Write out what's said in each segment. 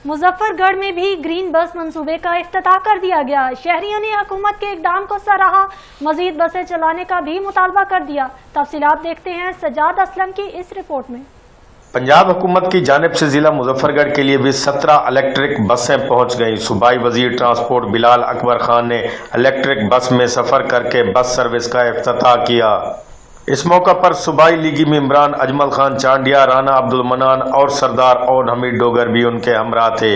मुजफ्फर गढ़ में भी ग्रीन बस मंसूबे का इफ्तिताह कर दिया गया। शहरियों ने हुकूमत के इक़दाम को सराहा, मजीद बसें चलाने का भी मुतालबा कर दिया। तफसीलात देखते हैं सजाद असलम की इस रिपोर्ट में। पंजाब हुकूमत की जानिब से जिला मुजफ्फरगढ़ के लिए भी 17 इलेक्ट्रिक बसें पहुंच गईं। सूबाई वजीर ट्रांसपोर्ट बिलाल अकबर खान ने इलेक्ट्रिक बस में सफ़र करके बस सर्विस का इफ्तिताह किया। इस मौका पर सूबाई लीगी मेंबरान अजमल खान चांडिया, राना अब्दुल मनान और सरदार और हमीद डोगर भी उनके हमरा थे।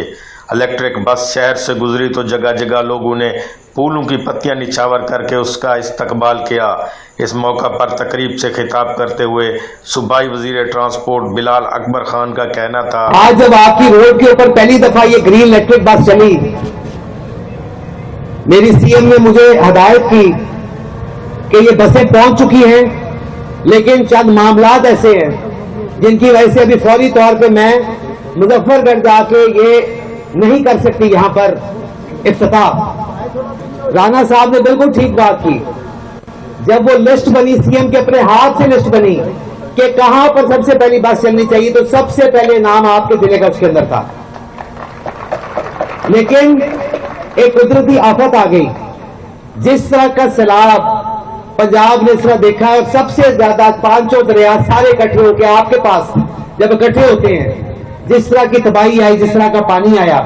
इलेक्ट्रिक बस शहर से गुजरी तो जगह जगह लोगों ने फूलों की पत्तियां निछावर करके उसका इस्तकबाल किया। इस मौका पर तकरीब से खिताब करते हुए सूबाई वजीर ट्रांसपोर्ट बिलाल अकबर खान का कहना था, आज जब आपकी रोड के ऊपर पहली दफा ये ग्रीन इलेक्ट्रिक बस चली, मेरी सीएम ने मुझे हदायत की कि ये बसें पहुंच चुकी हैं, लेकिन चंद मामलात ऐसे हैं जिनकी वजह से अभी फौरी तौर पे मैं मुजफ्फरगढ़ जाके ये नहीं कर सकती यहां पर इफ्तिताह। राना साहब ने बिल्कुल ठीक बात की। जब वो लिस्ट बनी, सीएम के अपने हाथ से लिस्ट बनी कि कहां पर सबसे पहली बस चलनी चाहिए, तो सबसे पहले नाम आपके जिले का उसके अंदर था। लेकिन एक कुदरती आफत आ गई। जिस तरह का सैलाब पंजाब ने इस तरह देखा है, और सबसे ज्यादा 500 दरिया सारे इकट्ठे होकर आपके पास जब इकट्ठे होते हैं, जिस तरह की तबाही आई, जिस तरह का पानी आया,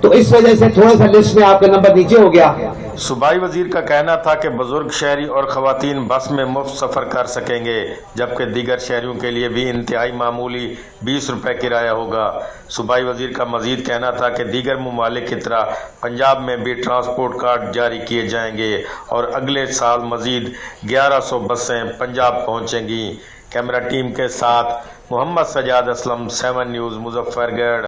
तो इस वजह से थोड़ा सा लिस्ट में आपका नंबर नीचे हो गया। सूबाई वजीर का कहना था कि बुजुर्ग शहरी और खवातीन बस में मुफ्त सफ़र कर सकेंगे, जबकि दीगर शहरियों के लिए भी इंतहाई मामूली 20 रुपये किराया होगा। सूबाई वजीर का मजीद कहना था कि दीगर ममालिक की तरह पंजाब में भी ट्रांसपोर्ट कार्ड जारी किए जाएंगे और अगले साल मजीद 1100 बसें पंजाब पहुँचेंगी। कैमरा टीम के साथ मोहम्मद सजाद असलम, 7 न्यूज़, मुजफ्फरगढ़।